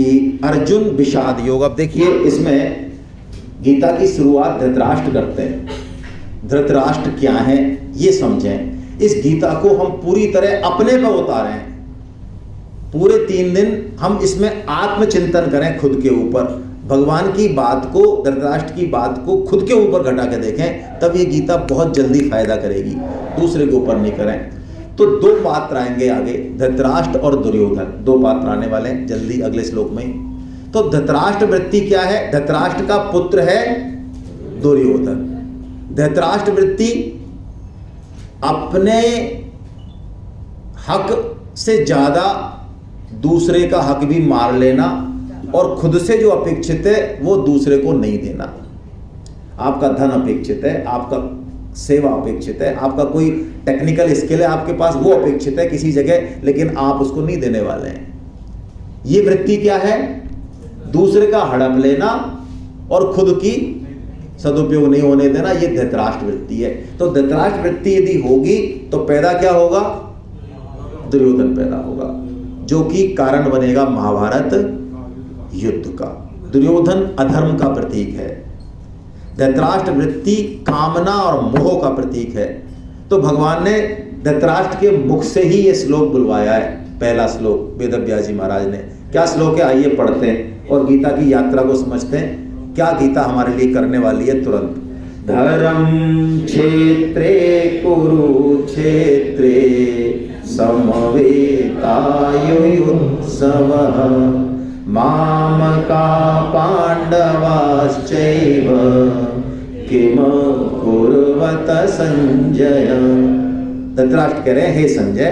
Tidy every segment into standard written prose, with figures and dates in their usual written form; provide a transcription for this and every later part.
कि अर्जुन विषाद योग। अब देखिए इसमें गीता की शुरुआत धृतराष्ट्र करते हैं। धृतराष्ट्र क्या है ये समझें। इस गीता को हम पूरी तरह अपने पर उतारें। पूरे 3 दिन हम इसमें आत्मचिंतन करें खुद के ऊपर। भगवान की बात को, धृतराष्ट्र की बात को खुद के ऊपर घटा के देखें, तब ये गीता बहुत जल्दी फायदा करेगी, दूसरे के ऊपर नहीं करें। तो 2 पात्र आएंगे आगे, धृतराष्ट्र और दुर्योधन। 2 पात्र आने वाले हैं जल्दी अगले श्लोक में ही। तो धृतराष्ट्र वृत्ति क्या है? धृतराष्ट्र का पुत्र है दुर्योधन। धृतराष्ट्र वृत्ति अपने हक से ज्यादा दूसरे का हक भी मार लेना और खुद से जो अपेक्षित है वो दूसरे को नहीं देना। आपका धन अपेक्षित है, आपका सेवा अपेक्षित है, आपका कोई टेक्निकल स्किल है आपके पास, वो अपेक्षित है किसी जगह, लेकिन आप उसको नहीं देने वाले हैं। ये वृत्ति क्या है? दूसरे का हड़प लेना और खुद की सदुपयोग नहीं होने देना। ये धृतराष्ट्र वृत्ति है। तो धृतराष्ट्र वृत्ति यदि होगी तो पैदा क्या होगा? दुर्योधन पैदा होगा, जो कि कारण बनेगा महाभारत युद्ध का। दुर्योधन अधर्म का प्रतीक है। धृतराष्ट्र वृत्ति कामना और मोह का प्रतीक है। तो भगवान ने धृतराष्ट्र के मुख से ही ये श्लोक बुलवाया है। पहला श्लोक वेदव्यास जी महाराज ने। क्या श्लोक है? आइए पढ़ते हैं और गीता की यात्रा को समझते हैं, क्या गीता हमारे लिए करने वाली है तुरंत। धर्म क्षेत्रे कुरुक्षेत्रे समवेतायुत्सवः मामका पांडवाश्चैव किम कुर्वत संजय। धृतराष्ट्र कह रहे हैं, हे संजय,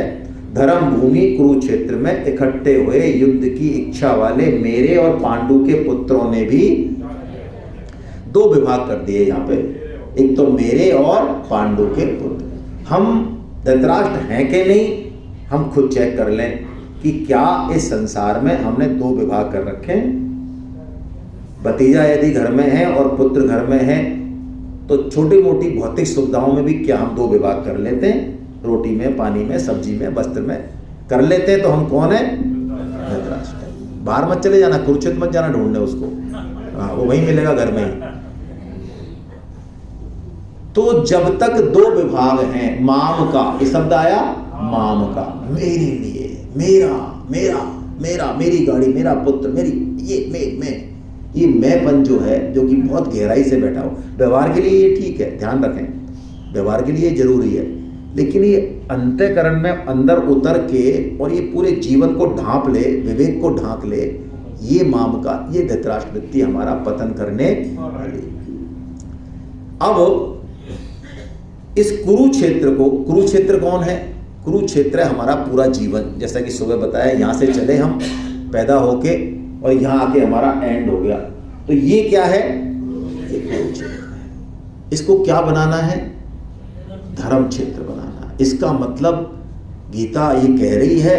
धर्म भूमि कुरुक्षेत्र में इकट्ठे हुए युद्ध की इच्छा वाले मेरे और पांडु के पुत्रों ने भी 2 विभाग कर दिए यहाँ पे। एक तो मेरे और पांडु के पुत्र। हम धृतराष्ट्र हैं कि नहीं, हम खुद चेक कर लें कि क्या इस संसार में हमने 2 विभाग कर रखे हैं। भतीजा यदि घर में है और पुत्र घर में है तो छोटी मोटी भौतिक सुविधाओं में भी क्या हम 2 विभाग कर लेते हैं? रोटी में, पानी में, सब्जी में, वस्त्र में कर लेते हैं। तो हम कौन है? धृतराष्ट्र। बाहर मत चले जाना, कुरुक्षेत्र मत जाना ढूंढने उसको, हाँ वो वहीं मिलेगा घर में ही। तो जब तक 2 विभाग हैं, माम का, ये शब्द आया माम का, मेरे लिए, मेरा मेरा मेरा, मेरी गाड़ी, मेरा पुत्र, मेरी मैं, ये मैंपन जो है, जो कि बहुत गहराई से बैठा हो। व्यवहार के लिए ये ठीक है, ध्यान रखें, व्यवहार के लिए जरूरी है, लेकिन ये अंतःकरण में अंदर उतर के और ये पूरे जीवन को ढांप ले, विवेक को ढांक ले, ये माम का, ये धृतराष्ट्र वृत्ति हमारा पतन करने वाली। अब इस कुरुक्षेत्र को, कुरुक्षेत्र कौन है? कुरुक्षेत्र है हमारा पूरा जीवन। जैसा कि सुबह बताया, यहाँ से चले हम पैदा होके और यहाँ आके हमारा एंड हो गया। तो ये क्या है? ये कुरुक्षेत्र है। इसको क्या बनाना है? धर्म क्षेत्र बनाना। इसका मतलब गीता ये कह रही है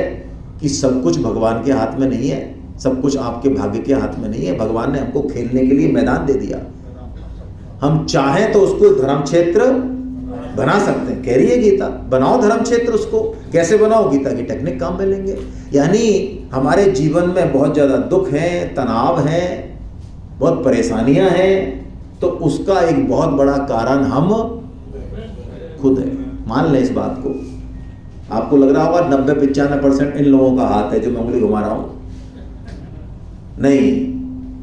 कि सब कुछ भगवान के हाथ में नहीं है, सब कुछ आपके भाग्य के हाथ में नहीं है। भगवान ने हमको खेलने के लिए मैदान दे दिया, हम चाहें तो उसको धर्म क्षेत्र बना सकते हैं। कह रही है गीता, बनाओ धर्म क्षेत्र। उसको कैसे बनाओ? गीता की टेक्निक काम में लेंगे। यानी हमारे जीवन में बहुत ज़्यादा दुख है, तनाव है, बहुत परेशानियां हैं, तो उसका एक बहुत बड़ा कारण हम खुद है। मान लें इस बात को। आपको लग रहा होगा 90-95% इन लोगों का हाथ है जो मैं उंगली घुमा रहा हूं। नहीं,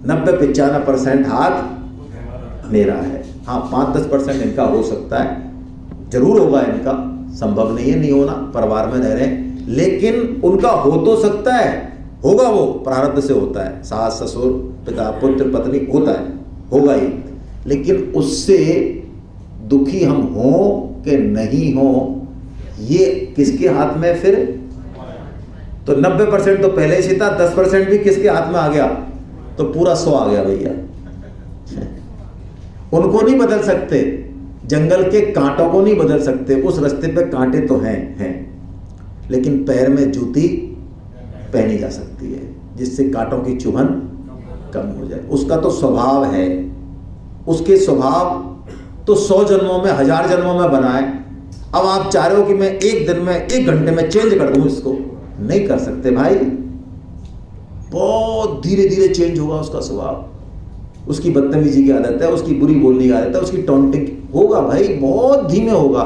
90-95% हाथ मेरा है। हाँ, 5-10% इनका हो सकता है, जरूर होगा इनका, संभव नहीं है नहीं होना, परिवार में रह रहे हैं, लेकिन उनका हो तो सकता है, होगा, वो प्रारब्ध से होता है। सास ससुर पिता पुत्र पत्नी होता है, होगा ही, लेकिन उससे दुखी हम हो कि नहीं हो, ये किसके हाथ में? फिर तो 90% तो पहले से था, 10% भी किसके हाथ में आ गया? तो पूरा 100 आ गया भैया। उनको नहीं बदल सकते, जंगल के कांटों को नहीं बदल सकते। उस रास्ते पे कांटे तो हैं, लेकिन पैर में जूती पहनी जा सकती है जिससे कांटों की चुभन कम हो जाए। उसका तो स्वभाव है, उसके स्वभाव तो 100 जन्मों में, 1000 जन्मों में बनाए। अब आप चाह रहे हो कि मैं एक दिन में, 1 घंटे में चेंज कर दूं इसको, नहीं कर सकते भाई। बहुत धीरे धीरे चेंज होगा उसका स्वभाव, उसकी बदतमीजी की आदत है, उसकी बुरी बोलने की आदत है, उसकी टॉन्टिंग होगा भाई, बहुत धीमे होगा।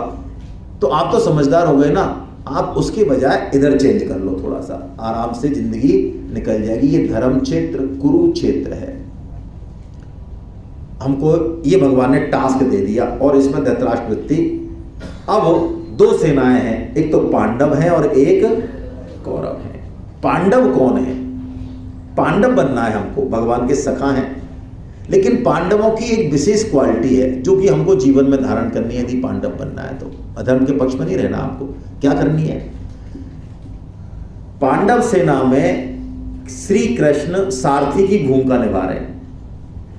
तो आप तो समझदार हो गए ना, आप उसके बजाय इधर चेंज कर लो, थोड़ा सा आराम से जिंदगी निकल जाएगी। ये धर्म क्षेत्र कुरुक्षेत्र है। हमको ये भगवान ने टास्क दे दिया और इसमें धृतराष्ट्र वृत्ति। अब दो सेनाएं हैं, एक तो पांडव हैं और एक कौरव हैं। पांडव कौन है? पांडव बनना है हमको, भगवान के सखा हैं, लेकिन पांडवों की एक विशेष क्वालिटी है जो कि हमको जीवन में धारण करनी है। यदि पांडव बनना है तो अधर्म के पक्ष में नहीं रहना। आपको क्या करनी है? पांडव सेना में श्री कृष्ण सारथी की भूमिका निभा रहे हैं,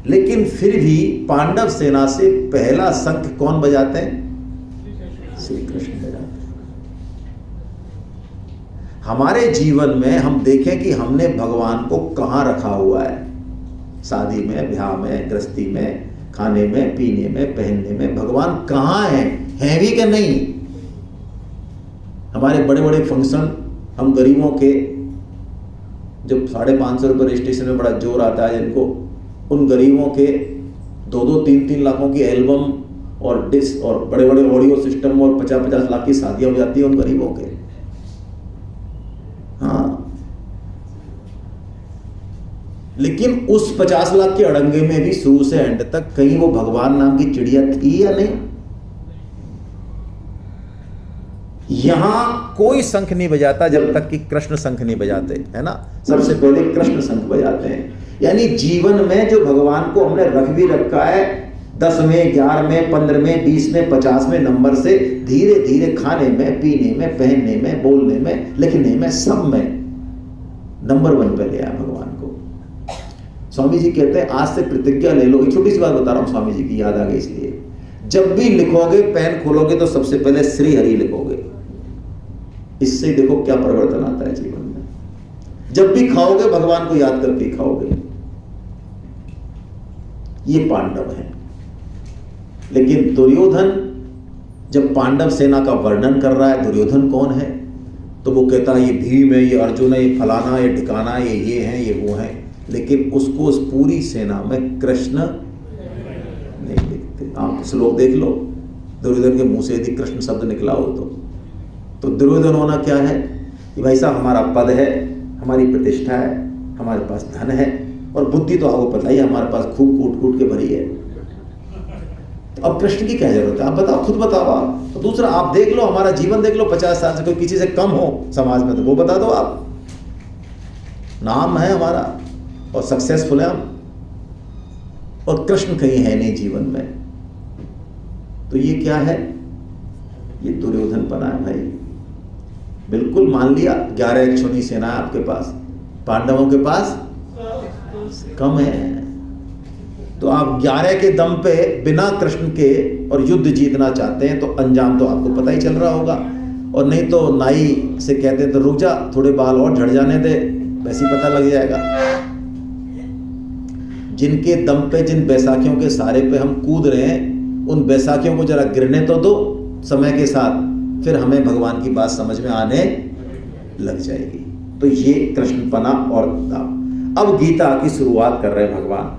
लेकिन फिर भी पांडव सेना से पहला शंख कौन बजाते हैं? श्री कृष्ण बजाते हैं। हमारे जीवन में हम देखें कि हमने भगवान को कहां रखा हुआ है। शादी में, ब्याह में, गृहस्थी में, खाने में, पीने में, पहनने में भगवान कहां है भी कि नहीं? हमारे बड़े बड़े फंक्शन, हम गरीबों के, जब 550 रुपये रजिस्ट्रेशन में बड़ा जोर आता है जिनको, उन गरीबों के 2-2, 3-3 लाखों की एल्बम और डिस्क और बड़े बड़े ऑडियो सिस्टम और 50-50 लाख की शादियां हो जाती है उन गरीबों के। हाँ, लेकिन उस 50 लाख के अड़ंगे में भी शुरू से एंड तक कहीं वो भगवान नाम की चिड़िया थी या नहीं? यहां कोई शंख नहीं बजाता जब तक कि कृष्ण शंख नहीं बजाते, है ना। सबसे पहले कृष्ण शंख बजाते हैं। यानी जीवन में जो भगवान को हमने रख भी रखा है, 10 में, 11 में, 15 में, 20 में, 50 में नंबर से धीरे धीरे खाने में, पीने में, पहनने में, बोलने में, लिखने में, सब में नंबर 1 पे ले आया भगवान को। स्वामी जी कहते हैं आज से प्रतिज्ञा ले लो। एक छोटी सी बात बता रहा हूं, स्वामी जी की याद आ गई इसलिए। जब भी लिखोगे, पेन खोलोगे तो सबसे पहले श्री हरि लिखोगे। इससे देखो क्या परिवर्तन आता है जीवन में। जब भी खाओगे भगवान को याद करके खाओगे। ये पांडव है। लेकिन दुर्योधन जब पांडव सेना का वर्णन कर रहा है, दुर्योधन कौन है, तो वो कहता है ये भीम है, ये अर्जुन है, ये फलाना, ये ठिकाना, ये हैं, ये वो हैं। लेकिन उसको उस पूरी सेना में कृष्ण नहीं दिखते। आप श्लोक देख लो, दुर्योधन के मुंह से यदि कृष्ण शब्द निकला हो तो दुर्योधन होना क्या है कि भाई साहब हमारा पद है, हमारी प्रतिष्ठा है, हमारे पास धन है और बुद्धि तो आपको पता ही है हमारे पास खूब कूट कूट के भरी है। तो अब कृष्ण की क्या जरूरत है? आप बताओ, खुद बताओ आप। तो दूसरा आप देख लो, हमारा जीवन देख लो, 50 साल से कोई किसी से कम हो समाज में तो वो बता दो आप। नाम है हमारा और सक्सेसफुल है हम, और कृष्ण कहीं है नहीं जीवन में। तो ये क्या है? ये दुर्योधन पना है भाई। बिल्कुल मान लिया 11 अक्षौणी सेना है आपके पास, पांडवों के पास कम है। तो आप 11 के दम पे बिना कृष्ण के और युद्ध जीतना चाहते हैं तो अंजाम तो आपको पता ही चल रहा होगा। और नहीं तो नाई से कहते हैं तो रुक जा, थोड़े बाल और झड़ जाने दे, वैसे ही पता लग जाएगा। जिनके दम पे, जिन बैसाखियों के सहारे पे हम कूद रहे हैं, उन बैसाखियों को जरा गिरने तो दो समय के साथ, फिर हमें भगवान की बात समझ में आने लग जाएगी। तो ये कृष्णपना और दाव। अब गीता की शुरुआत कर रहे हैं भगवान।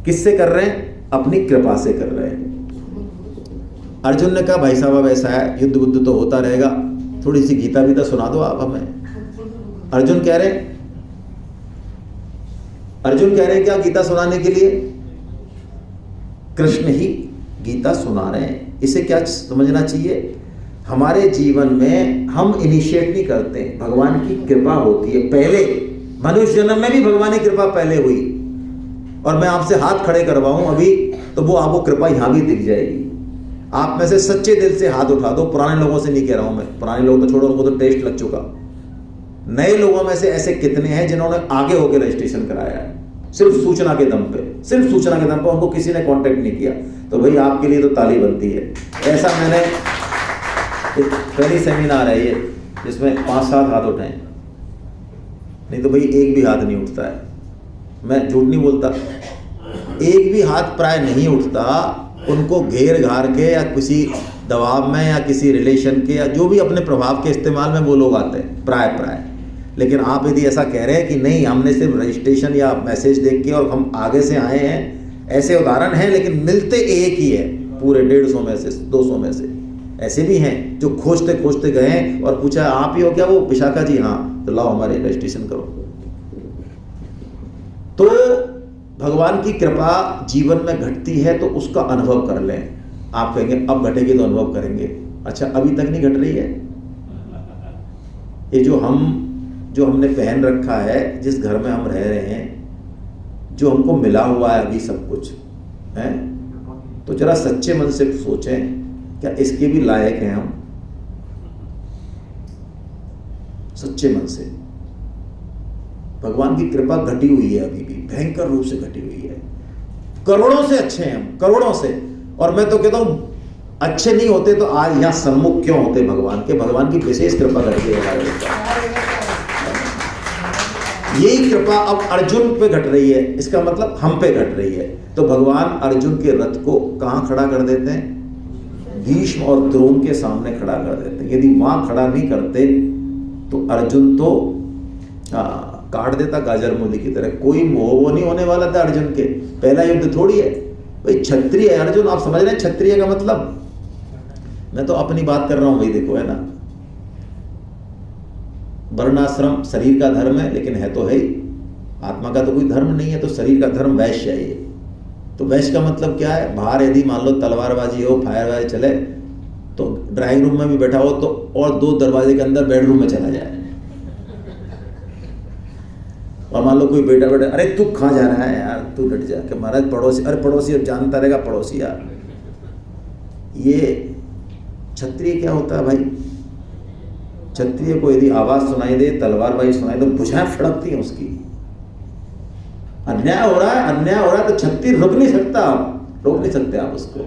किससे कर रहे हैं? अपनी कृपा से कर रहे हैं। अर्जुन ने कहा भाई साहब अब ऐसा है, युद्ध बुद्ध तो होता रहेगा, थोड़ी सी गीता भी तो सुना दो आप हमें। अर्जुन कह रहे हैं क्या गीता सुनाने के लिए? कृष्ण ही गीता सुना रहे हैं। इसे क्या समझना चाहिए? हमारे जीवन में हम इनिशिएट नहीं करते, भगवान की कृपा होती है पहले। मनुष्य जन्म में भी भगवान की कृपा पहले हुई, और मैं आपसे हाथ खड़े करवाऊं अभी तो वो आपको कृपा यहां भी दिख जाएगी। आप में से सच्चे दिल से हाथ उठा दो। पुराने लोगों से नहीं कह रहा हूं मैं, पुराने लोग तो छोड़ो, उनको तो टेस्ट लग चुका। नए लोगों में से ऐसे कितने हैं जिन्होंने आगे होकर रजिस्ट्रेशन कराया है? सिर्फ सूचना के दम पे उनको किसी ने कांटेक्ट नहीं किया। तो भाई आपके लिए तो ताली बनती है। ऐसा मैंने पहली सेमिनार है ये जिसमें 5-7 हाथ उठाए, नहीं तो भाई एक भी हाथ नहीं उठता है। मैं झूठ नहीं बोलता, एक भी हाथ प्राय नहीं उठता। उनको घेर घार के या किसी दबाव में या किसी रिलेशन के या जो भी अपने प्रभाव के इस्तेमाल में वो लोग आते हैं प्राय। लेकिन आप यदि ऐसा कह रहे हैं कि नहीं हमने सिर्फ रजिस्ट्रेशन या मैसेज देख के और हम आगे से आए हैं, ऐसे उदाहरण हैं, लेकिन मिलते एक ही है पूरे 150 में से 200 में से। ऐसे भी हैं जो खोजते खोजते गए और पूछा आप ही हो क्या? वो विशाखा जी हाँ, तो लाओ हमारे रजिस्ट्रेशन करो। तो भगवान की कृपा जीवन में घटती है तो उसका अनुभव कर लें। आप कहेंगे अब घटेगी तो अनुभव करेंगे। अच्छा, अभी तक नहीं घट रही है? ये जो हमने पहन रखा है, जिस घर में हम रह रहे हैं, जो हमको मिला हुआ है अभी सब कुछ है, तो जरा सच्चे मन से सोचें क्या इसके भी लायक हैं हम? सच्चे मन से। भगवान की कृपा घटी हुई है, अभी भी भयंकर रूप से घटी हुई है। करोड़ों से अच्छे हैं हम, करोड़ों से। और मैं तो कहता हूं अच्छे नहीं होते तो आज यहां सम्मुख क्यों होते भगवान के? भगवान की विशेष कृपा घटी है हमारे ऊपर। यही कृपा अब अर्जुन पे घट रही है, इसका मतलब हम पे घट रही है। तो भगवान अर्जुन के रथ को कहां खड़ा कर देते हैं? भीष्म और द्रोण के सामने खड़ा कर देते हैं। यदि वहां खड़ा नहीं करते तो अर्जुन तो काट देता गाजर मूली की तरह। कोई वो नहीं होने वाला था अर्जुन के। पहला युद्ध थोड़ी है भाई, क्षत्रिय है अर्जुन। आप समझ रहे हैं क्षत्रिय का मतलब? मैं तो अपनी बात कर रहा हूं भाई, देखो है ना, वर्णाश्रम शरीर का धर्म है, लेकिन है तो है ही, आत्मा का तो कोई धर्म नहीं है। तो शरीर का धर्म वैश्य है। तो वैश्य का मतलब क्या है? बाहर यदि मान लो तलवारबाजी हो, फायरबाजी चले, तो ड्राइंग रूम में भी बैठा हो तो और 2 दरवाजे के अंदर बेडरूम में चला जाए। और मान लो कोई बेटा बेटा, अरे तू कहाँ जा रहा है यार, तू डट जा कि महाराज पड़ोसी, अरे पड़ोसी अब जानता रहेगा पड़ोसी यार। ये क्षत्रिय क्या होता है भाई? क्षत्रिय को यदि आवाज सुनाई दे, तलवारबाजी सुनाई दे, तो भुजाएं फड़कती हैं उसकी। अन्याय हो रहा है तो क्षत्रिय रुक नहीं सकता, रोक नहीं सकते आप उसको।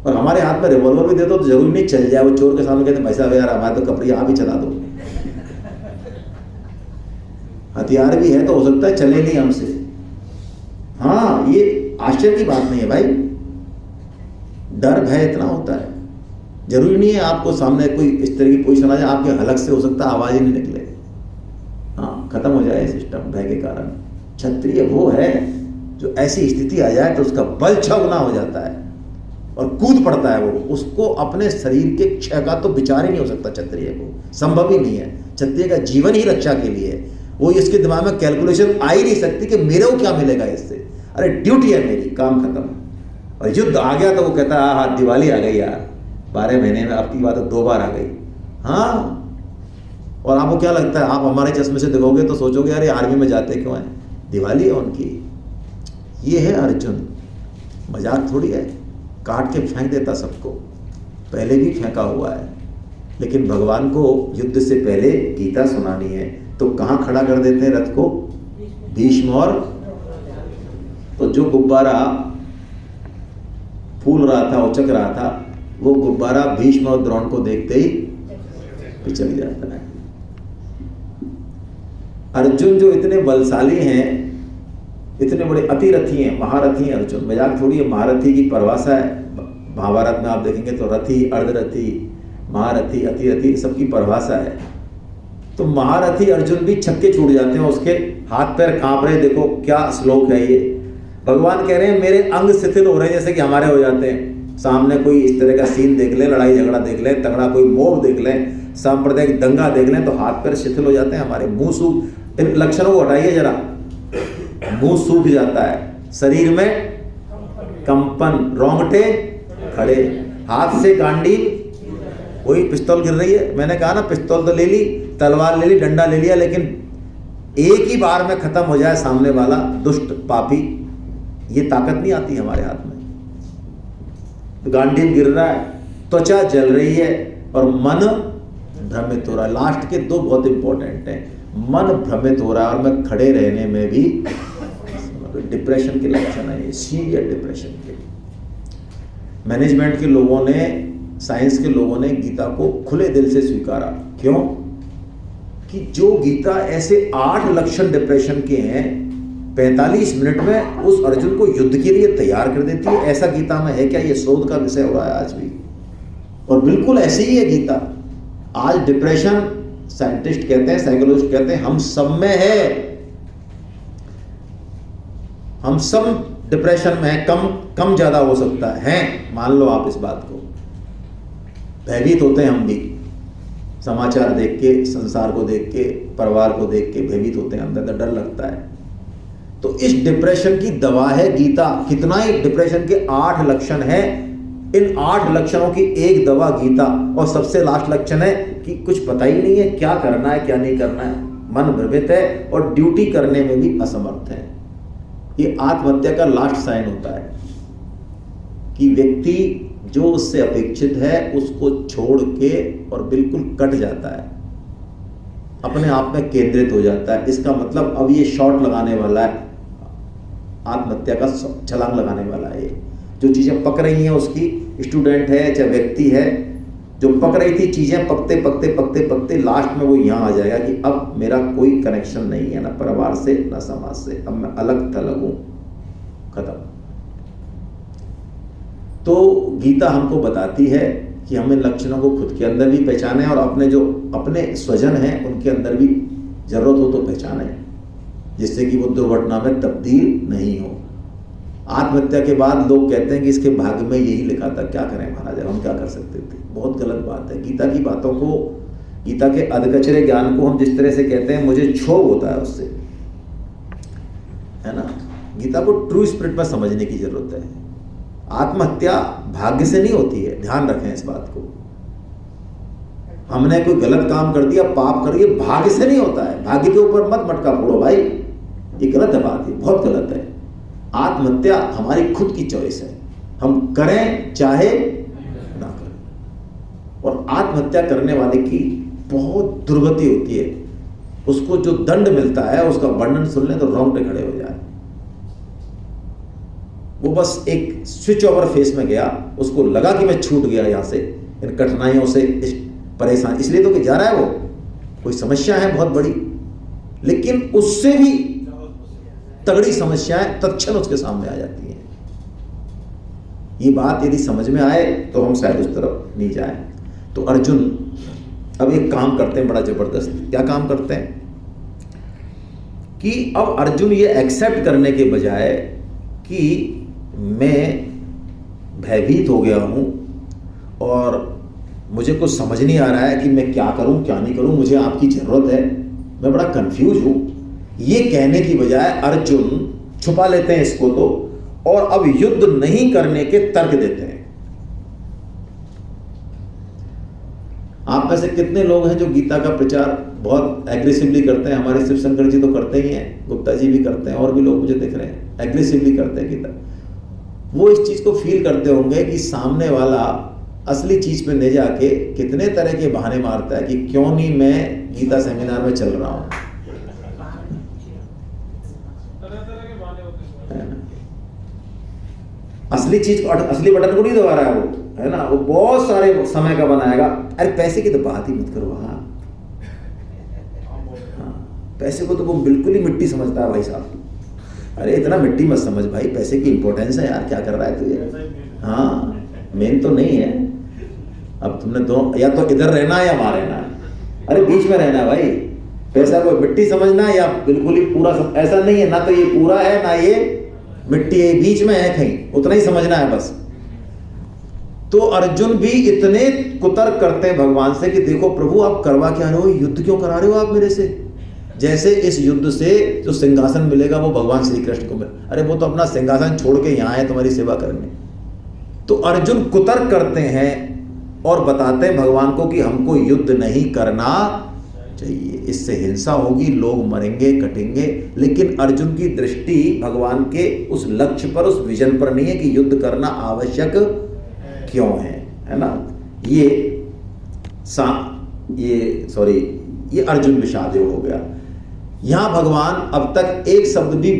और हमारे हाथ में रिवॉल्वर भी दे दो तो जरूरी नहीं चल जाए। वो चोर के सामने कहते भाई साहब यार हमारे तो कपड़ी आप ही चला दो। हथियार भी है तो हो सकता है चले नहीं हमसे। हाँ, ये आश्चर्य की बात नहीं है भाई। डर भय इतना होता है। जरूरी नहीं है आपको सामने कोई इस तरह की पोजीशन आ जाए, आपके हलक से हो सकता है आवाज ही नहीं निकले। हाँ, खत्म हो जाए सिस्टम भय के कारण। क्षत्रिय वो है जो ऐसी स्थिति आ जाए तो उसका बल छगुना हो जाता है और कूद पड़ता है। वो उसको अपने शरीर के क्षय का तो विचार ही नहीं हो सकता। क्षत्रिय को संभव ही नहीं है। क्षत्रिय का जीवन ही रक्षा के लिए है। वो इसके दिमाग में कैलकुलेशन आ ही नहीं सकती कि मेरे को क्या मिलेगा इससे। अरे ड्यूटी है मेरी, काम खत्म। और युद्ध आ गया तो वो कहता है हाँ दिवाली आ गई यार, 12 महीने में अब की बात 2 बार आ गई। हाँ, और आपको क्या लगता है? आप हमारे चश्मे से देखोगे तो सोचोगे अरे आर्मी में जाते क्यों हैं? दिवाली है उनकी। ये है अर्जुन, मजाक थोड़ी है। काट के फेंक देता सबको, पहले भी फेंका हुआ है। लेकिन भगवान को युद्ध से पहले गीता सुनानी है तो कहाँ खड़ा कर देते हैं रथ को? भीष्म और तो जो गुब्बारा फूल रहा था, उचक रहा था, वो गुब्बारा भीष्म और द्रोण को देखते ही पिछल जाता है। अर्जुन जो इतने बलशाली हैं, इतने बड़े अतिरथी हैं, महारथी हैं अर्जुन। मजाक थोड़ी है। महारथी की परिभाषा है महाभारत में आप देखेंगे तो रथी, अर्धरथी, महारथी, अतिरथी सबकी परिभाषा है। तो महारथी अर्जुन भी छक्के छूट जाते हैं, उसके हाथ पैर कांप रहे। देखो क्या श्लोक है ये। भगवान कह रहे हैं मेरे अंग शिथिल हो रहे हैं जैसे कि हमारे हो जाते हैं। सामने कोई इस तरह का सीन देख ले, लड़ाई झगड़ा देख ले, तगड़ा कोई मोह देख ले, सांप्रदायिक दंगा देख लें तो हाथ पैर शिथिल हो जाते हैं हमारे। मुंह सूख, इन लक्षणों को हटाइए जरा। मुंह सूख जाता है, शरीर में कंपन, रोंगटे खड़े, हाथ से गांडी, कोई पिस्तौल गिर रही है। मैंने कहा ना पिस्तौल तो ले ली, तलवार ले ली, डंडा ले लिया, लेकिन एक ही बार में खत्म हो जाए सामने वाला दुष्ट पापी, ये ताकत नहीं आती हमारे हाथ में। तो गांडीव गिर रहा है, त्वचा जल रही है और मन भ्रमित हो रहा है। लास्ट के 2 बहुत इंपॉर्टेंट हैं। मन भ्रमित हो रहा है और मैं खड़े रहने में भी डिप्रेशन के लक्षण है, सीरियस डिप्रेशन के। मैनेजमेंट के लोगों ने, साइंस के लोगों ने गीता को खुले दिल से स्वीकारा। क्यों? कि जो गीता ऐसे 8 लक्षण डिप्रेशन के हैं 45 मिनट में उस अर्जुन को युद्ध के लिए तैयार कर देती है। ऐसा गीता में है क्या? ये शोध का विषय हो रहा है आज भी, और बिल्कुल ऐसे ही है गीता। आज डिप्रेशन साइंटिस्ट कहते हैं, साइकोलॉजिस्ट कहते हैं, हम सब में है। हम सब डिप्रेशन में है, कम ज्यादा हो सकता है, मान लो आप इस बात को। भयभीत होते हैं हम भी, समाचार देख के, संसार को देख के, परिवार को देख के भयभीत होते हैं, अंदर डर लगता है। तो इस डिप्रेशन की दवा है गीता। कितना ही डिप्रेशन के 8 लक्षण है, इन 8 लक्षणों की एक दवा गीता। और सबसे लास्ट लक्षण है कि कुछ पता ही नहीं है क्या करना है क्या नहीं करना है, मन भ्रमित है और ड्यूटी करने में भी असमर्थ है। ये आत्महत्या का लास्ट साइन होता है कि व्यक्ति जो उससे अपेक्षित है उसको छोड़ के और बिल्कुल कट जाता है, अपने आप में केंद्रित हो जाता है। इसका मतलब अब ये शॉट लगाने वाला है, आत्महत्या का छलांग लगाने वाला है। जो चीजें पक रही हैं उसकी, स्टूडेंट है चाहे व्यक्ति है, जो पक रही थी चीजें, पकते पकते पकते पकते लास्ट में वो यहाँ आ जाएगा कि अब मेरा कोई कनेक्शन नहीं है, ना परिवार से ना समाज से, अब मैं अलग थलग हूं, खत्म। तो गीता हमको बताती है कि हम इन लक्षणों को खुद के अंदर भी पहचानें और अपने जो अपने स्वजन हैं उनके अंदर भी जरूरत हो तो पहचानें, जिससे कि वो दुर्घटना में तब्दील नहीं हो। आत्महत्या के बाद लोग कहते हैं कि इसके भाग्य में यही लिखा था, क्या करें महाराज, हम क्या कर सकते थे। बहुत गलत बात है। गीता की बातों को, गीता के अधकचरे ज्ञान को हम जिस तरह से कहते हैं, मुझे क्षोभ होता है उससे, है ना। गीता को ट्रू स्पिरिट में समझने की जरूरत है। आत्महत्या भाग्य से नहीं होती है, ध्यान रखें इस बात को। हमने कोई गलत काम कर दिया, पाप कर दिया, भाग्य से नहीं होता है। भाग्य के ऊपर मत मटका फोड़ो भाई, ये गलत है बात, ये बहुत गलत है। आत्महत्या हमारी खुद की चॉइस है, हम करें चाहे ना करें। और आत्महत्या करने वाले की बहुत दुर्गति होती है, उसको जो दंड मिलता है उसका वर्णन सुन लें तो रोंगटे खड़े हो जाए। वो बस एक स्विच ओवर फेस में गया, उसको लगा कि मैं छूट गया यहाँ से, इन कठिनाइयों से, इस परेशान, इसलिए तो कि जा रहा है, वो कोई समस्या है बहुत बड़ी, लेकिन उससे भी तगड़ी समस्याएं तत्क्षण उसके सामने आ जाती हैं। ये बात यदि समझ में आए तो हम शायद उस तरफ नहीं जाएं। तो अर्जुन अब एक काम करते हैं बड़ा जबरदस्त। क्या काम करते हैं कि अब अर्जुन ये एक्सेप्ट करने के बजाय कि मैं भयभीत हो गया हूं और मुझे कुछ समझ नहीं आ रहा है कि मैं क्या करूं क्या नहीं करूं, मुझे आपकी जरूरत है, मैं बड़ा कंफ्यूज हूं, ये कहने की बजाय अर्जुन छुपा लेते हैं इसको तो, और अब युद्ध नहीं करने के तर्क देते हैं। आप में से कितने लोग हैं जो गीता का प्रचार बहुत एग्रेसिवली करते हैं? हमारे शिव शंकर जी तो करते ही हैं, गुप्ता जी भी करते हैं, और भी लोग मुझे दिख रहे हैं एग्रेसिवली करते हैं गीता। वो इस चीज को फील करते होंगे कि सामने वाला असली चीज पे ले जाके कितने तरह के बहाने मारता है कि क्यों नहीं मैं गीता सेमिनार में चल रहा हूं। असली चीज, असली बटन को नहीं दबा रहा है वो, है ना, वो बहुत सारे समय का बनाएगा। अरे पैसे की तो बात ही मत करो। हाँ, पैसे को तो वो बिल्कुल ही मिट्टी समझता है भाई साहब। अरे इतना मिट्टी मत समझ भाई, पैसे की इंपॉर्टेंस है यार, क्या कर रहा है तुझे। हाँ, मेन तो नहीं है। अब तुमने दो, या तो इधर रहना है या वहां रहना है, अरे बीच में रहना है भाई। पैसा को मिट्टी समझना या बिल्कुल ही पूरा ऐसा नहीं है, ना तो ये पूरा है ना ये मिट्टी है, बीच में है कहीं, उतना ही समझना है बस। तो अर्जुन भी इतने कुतर्क करते हैं भगवान से कि देखो प्रभु आप करवा क्या रहे हो, युद्ध क्यों करा रहे हो आप मेरे से, जैसे इस युद्ध से जो सिंहासन मिलेगा वो भगवान श्री कृष्ण को मिले। अरे वो तो अपना सिंहासन छोड़ के यहाँ है तुम्हारी सेवा करने। तो अर्जुन कुतर्क करते हैं और बताते हैं भगवान को कि हमको युद्ध नहीं करना चाहिए, इससे हिंसा होगी, लोग मरेंगे कटेंगे। लेकिन अर्जुन की दृष्टि भगवान के उस लक्ष्य पर, उस विजन पर नहीं है कि युद्ध करना आवश्यक क्यों है ना। ये अर्जुन विषाद योग हो गया। यहां भगवान अब तक एक शब्द भी